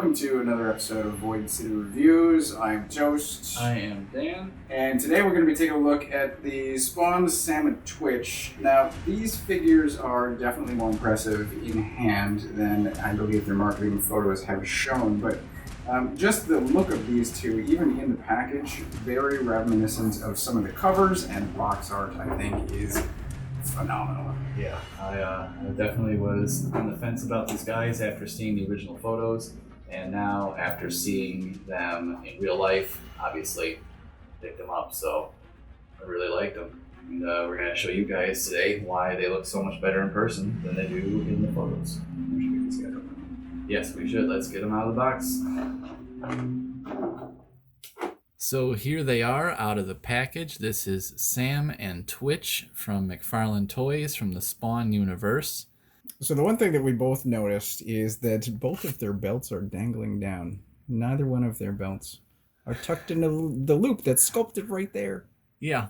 welcome to another episode of Void City Reviews. I'm Toast. I am Dan. And today we're going to be taking a look at the Spawn, Sam, and Twitch. Now, these figures are definitely more impressive in hand than I believe their marketing photos have shown, but just the look of these two, even in the package, very reminiscent of some of the covers, and box art, I think, is phenomenal. Yeah, I definitely was on the fence about these guys after seeing the original photos, and now after seeing them in real life, obviously picked them up, so I really liked them. And we're going to show you guys today why they look so much better in person than they do in the photos. We should get this guy open. Yes, we should. Let's get them out of the box. So here they are out of the package. This is Sam and Twitch from McFarlane Toys from the Spawn universe. So the one thing that we both noticed is that both of their belts are dangling down. Neither one of their belts are tucked into the loop that's sculpted right there. Yeah.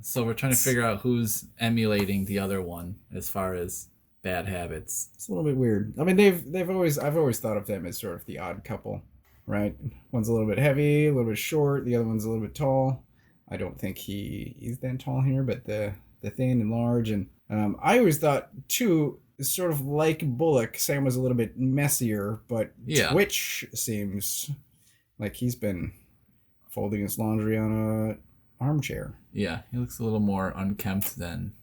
So we're trying to figure out who's emulating the other one as far as bad habits. It's a little bit weird. I mean, I've always thought of them as sort of the odd couple. Right? One's a little bit heavy, a little bit short. The other one's a little bit tall. I don't think he is that tall here, but the thin and large. And I always thought, too, sort of like Bullock, Sam was a little bit messier, but yeah. Twitch seems like he's been folding his laundry on an armchair. Yeah, he looks a little more unkempt than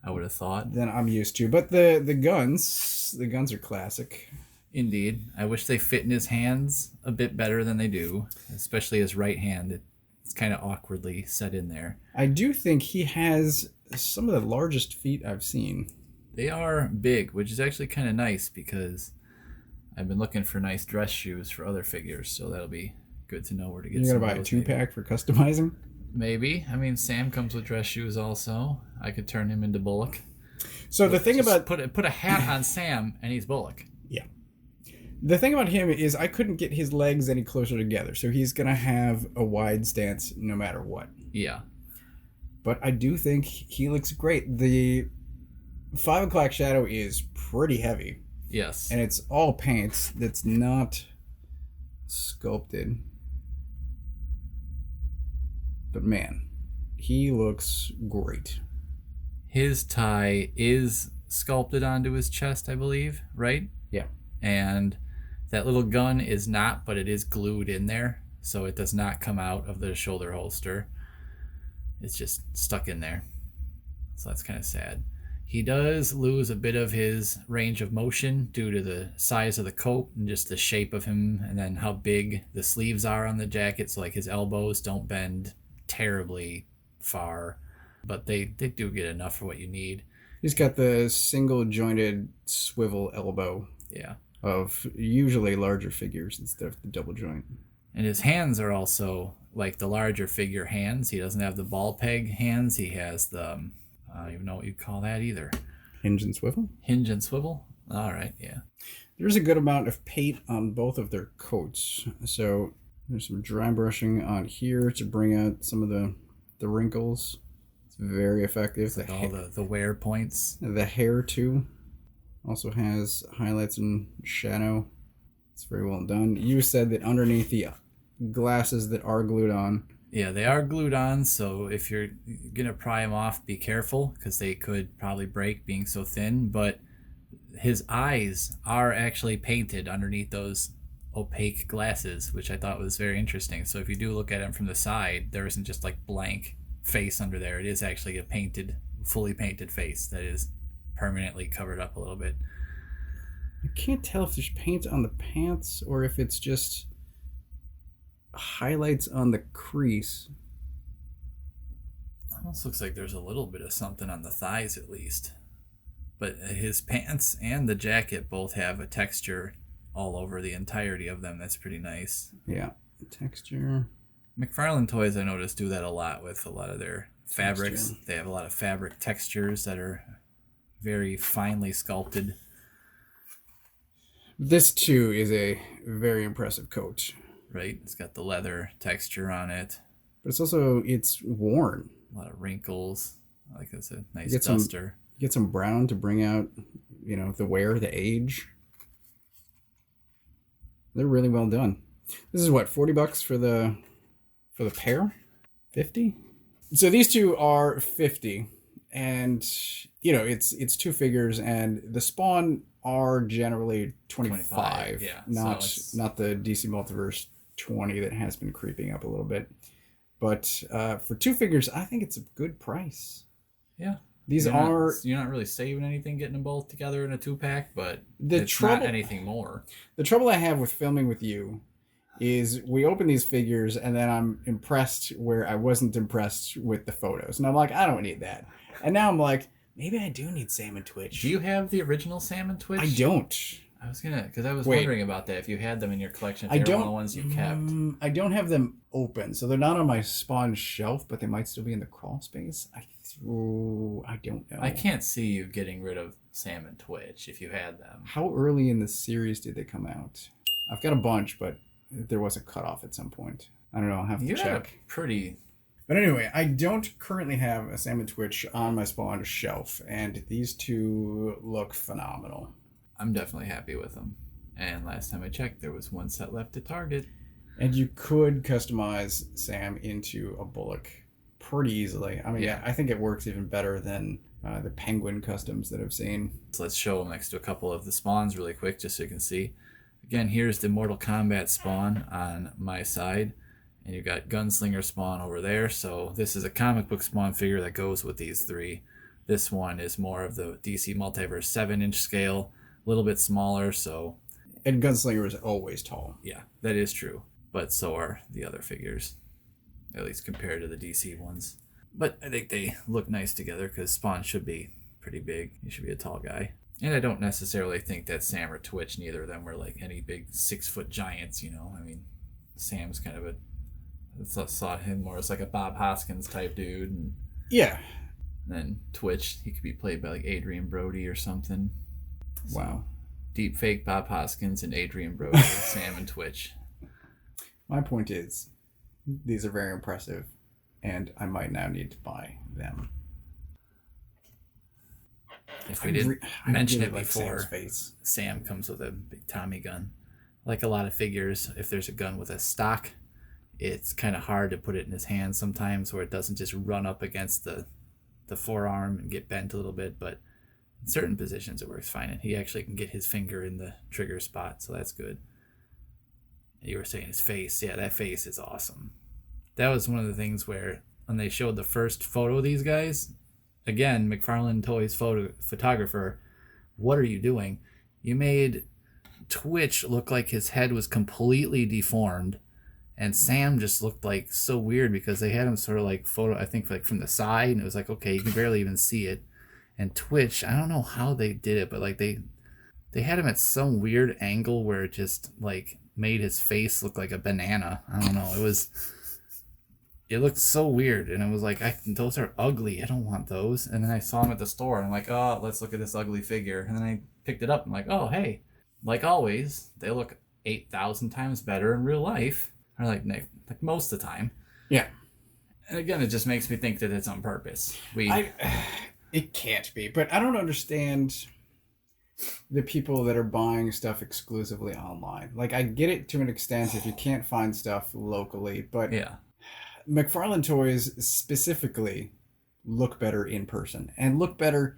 I would have thought. Than I'm used to. But the guns are classic. Indeed. I wish they fit in his hands a bit better than they do, especially his right hand. It's kind of awkwardly set in there. I do think he has some of the largest feet I've seen. They are big, which is actually kind of nice because I've been looking for nice dress shoes for other figures, so that'll be good to know where to get some. You're going to buy a 2-pack for customizing? Maybe. I mean, Sam comes with dress shoes also. I could turn him into Bullock. So the thing about... Put a hat on Sam and he's Bullock. Yeah. The thing about him is I couldn't get his legs any closer together, so he's going to have a wide stance no matter what. Yeah. But I do think he looks great. The 5 o'clock shadow is pretty heavy. Yes. And it's all paint that's not sculpted. But man, he looks great. His tie is sculpted onto his chest, I believe, right? Yeah. And that little gun is not, but it is glued in there, so it does not come out of the shoulder holster. It's just stuck in there. So that's kind of sad. He does lose a bit of his range of motion due to the size of the coat and just the shape of him, and then how big the sleeves are on the jacket, so like his elbows don't bend terribly far, but they do get enough for what you need. He's got the single jointed swivel elbow. Yeah. Of usually larger figures instead of the double joint. And his hands are also like the larger figure hands. He doesn't have the ball peg hands. He has the, I don't even know what you'd call that either. Hinge and swivel? Hinge and swivel? All right, yeah. There's a good amount of paint on both of their coats. So there's some dry brushing on here to bring out some of the wrinkles. It's very effective. Like all the wear points. The hair, too. Also has highlights and shadow. It's very well done. You said that underneath the glasses that are glued on. Yeah, they are glued on, so if you're going to pry them off, be careful, because they could probably break being so thin. But his eyes are actually painted underneath those opaque glasses, which I thought was very interesting. So if you do look at him from the side, there isn't just like blank face under there. It is actually a fully painted face that is permanently covered up a little bit. I can't tell if there's paint on the pants or if it's just highlights on the crease. Almost looks like there's a little bit of something on the thighs at least. But his pants and the jacket both have a texture all over the entirety of them. That's pretty nice. Yeah, texture. McFarlane Toys, I noticed, do that a lot with a lot of their fabrics. Texture. They have a lot of fabric textures that are very finely sculpted. This too is a very impressive coat. Right, it's got the leather texture on it. But it's worn. A lot of wrinkles. Like it's a nice duster. Get some brown to bring out, the wear, the age. They're really well done. This is what, $40 for the pair? 50? So these two are 50, and it's two figures, and the Spawn are generally 25. Yeah. Not the DC Multiverse 20 that has been creeping up a little bit. But for two figures, I think it's a good price. Yeah. You're not really saving anything getting them both together in a 2-pack, but it's not anything more. The trouble I have with filming with you is we open these figures and then I'm impressed where I wasn't impressed with the photos. And I'm like, I don't need that. And now I'm like, maybe I do need Sam and Twitch. Do you have the original Sam and Twitch? I don't. Because I was wondering about that. If you had them in your collection, if they were one of the ones you kept. I don't have them open, so they're not on my Spawn shelf, but they might still be in the crawl space. I don't know. I can't see you getting rid of Sam and Twitch if you had them. How early in the series did they come out? I've got a bunch, but there was a cutoff at some point. I don't know. I'll have to check. But anyway, I don't currently have a Sam and Twitch on my Spawn shelf, and these two look phenomenal. I'm definitely happy with them. And last time I checked, there was one set left at Target. And you could customize Sam into a Bullock pretty easily. I mean, yeah, I think it works even better than the Penguin customs that I've seen. So let's show them next to a couple of the Spawns really quick, just so you can see. Again, here's the Mortal Kombat Spawn on my side. And you've got Gunslinger Spawn over there. So this is a comic book Spawn figure that goes with these three. This one is more of the DC Multiverse 7-inch scale. A little bit smaller, so... And Gunslinger is always tall. Yeah, that is true. But so are the other figures. At least compared to the DC ones. But I think they look nice together, because Spawn should be pretty big. He should be a tall guy. And I don't necessarily think that Sam or Twitch, neither of them were like any big 6-foot giants, you know? I mean, Sam's kind of I saw him more as like a Bob Hoskins type dude. And yeah. Then Twitch, he could be played by like Adrian Brody or something. Wow. Deep fake Bob Hoskins and Adrian Brody, Sam and Twitch. My point is, these are very impressive, and I might now need to buy them. If we didn't mention it before, Sam comes with a big Tommy gun. Like a lot of figures, if there's a gun with a stock, it's kind of hard to put it in his hand sometimes, where it doesn't just run up against the forearm and get bent a little bit, but in certain positions it works fine, and he actually can get his finger in the trigger spot, so that's good. You were saying his face. Yeah, that face is awesome. That was one of the things where when they showed the first photo of these guys, again, McFarlane Toys photographer, what are you doing? You made Twitch look like his head was completely deformed, and Sam just looked like so weird because they had him sort of like I think like from the side, and it was like, okay, you can barely even see it. And Twitch, I don't know how they did it, but like they had him at some weird angle where it just like made his face look like a banana. I don't know. It looked so weird, and it was like, those are ugly. I don't want those. And then I saw him at the store, and I'm like, oh, let's look at this ugly figure. And then I picked it up. I'm like, oh, hey, like always, they look 8,000 times better in real life, or like most of the time. Yeah. And again, it just makes me think that it's on purpose. It can't be, but I don't understand the people that are buying stuff exclusively online. Like, I get it to an extent if you can't find stuff locally, but yeah, McFarlane Toys specifically look better in person and look better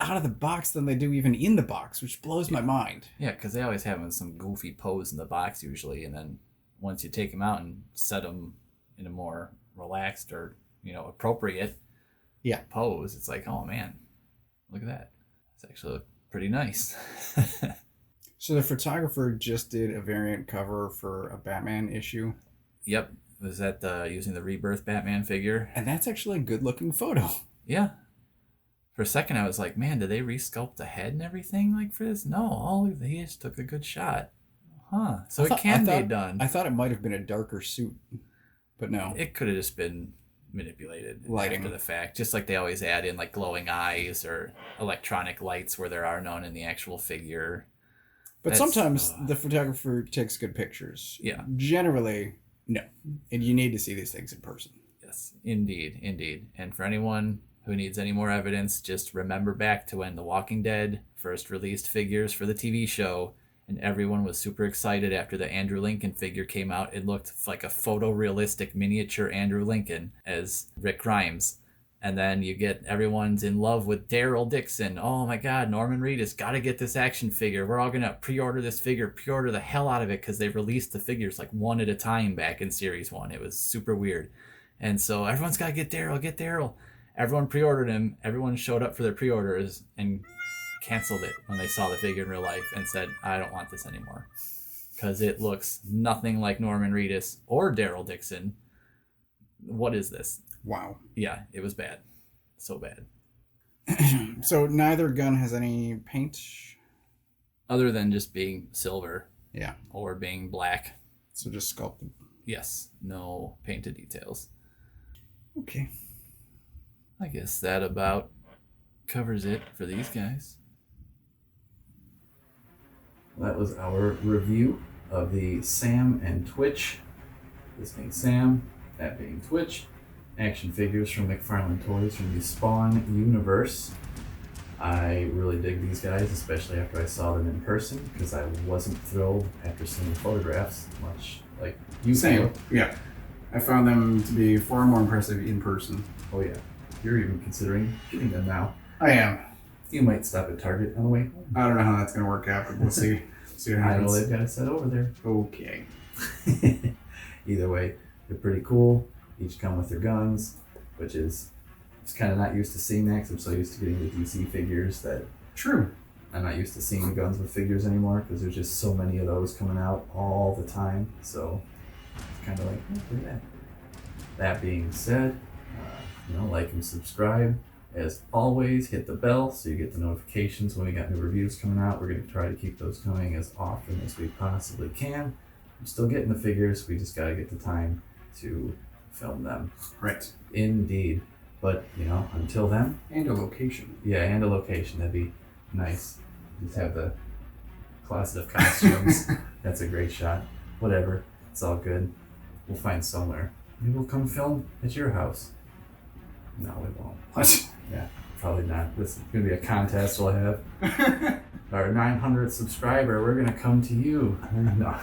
out of the box than they do even in the box, which blows my mind. Yeah, because they always have them in some goofy pose in the box usually, and then once you take them out and set them in a more relaxed or appropriate pose, it's like, oh man, look at that. It's actually pretty nice. So the photographer just did a variant cover for a Batman issue. Yep. Was that using the Rebirth Batman figure? And that's actually a good looking photo. Yeah. For a second I was like, man, did they resculpt the head and everything like for this? No, he just took a good shot. Huh. So it can be done. I thought it might have been a darker suit, but no. It could have just been manipulated lighting after the fact, just like they always add in like glowing eyes or electronic lights where there are none in the actual figure. But sometimes the photographer takes good pictures. Yeah. Generally, no. And you need to see these things in person. Yes, indeed. And for anyone who needs any more evidence, just remember back to when The Walking Dead first released figures for the TV show, and everyone was super excited after the Andrew Lincoln figure came out. It looked like a photorealistic miniature Andrew Lincoln as Rick Grimes. And then you get everyone's in love with Daryl Dixon. Oh my God, Norman Reedus, gotta get this action figure. We're all gonna pre-order this figure, pre-order the hell out of it, because they released the figures like one at a time back in Series 1. It was super weird. And so everyone's gotta get Daryl, get Daryl. Everyone pre-ordered him. Everyone showed up for their pre-orders and canceled it when they saw the figure in real life and said, I don't want this anymore. Because it looks nothing like Norman Reedus or Daryl Dixon. What is this? Wow. Yeah, it was bad. So bad. So neither gun has any paint? Other than just being silver. Yeah. Or being black. So just sculpted. Yes. No painted details. Okay. I guess that about covers it for these guys. That was our review of the Sam and Twitch. This being Sam, that being Twitch. Action figures from McFarlane Toys from the Spawn universe. I really dig these guys, especially after I saw them in person, because I wasn't thrilled after seeing photographs, much like you Same. feel. Yeah. I found them to be far more impressive in person. Oh yeah. You're even considering getting them now. I am. You might stop at Target on the way home. I don't know how that's going to work out, but we'll see. See what I know happens. they've got it set over there. Okay. Either way, they're pretty cool. Each come with their guns, which is just kind of not used to seeing that, 'cause I'm so used to getting the DC figures that True. I'm not used to seeing guns with figures anymore, because there's just so many of those coming out all the time. So it's kind of like, oh, look at that. That being said, like and subscribe. As always, hit the bell so you get the notifications when we got new reviews coming out. We're going to try to keep those coming as often as we possibly can. I'm still getting the figures. We just got to get the time to film them. Right. Indeed. But, until then. And a location. Yeah, and a location. That'd be nice. Just have the closet of costumes. That's a great shot. Whatever. It's all good. We'll find somewhere. Maybe we'll come film at your house. No, we won't. What? Yeah, probably not. This is going to be a contest we'll have. Our 900th subscriber, we're going to come to you. No.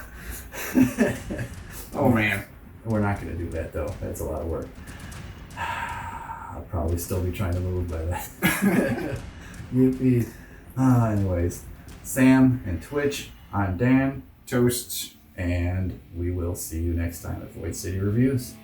Oh, man. We're not going to do that, though. That's a lot of work. I'll probably still be trying to move by that. Yippee. Anyways, Sam and Twitch, I'm Dan. Toast. And we will see you next time at Void City Reviews.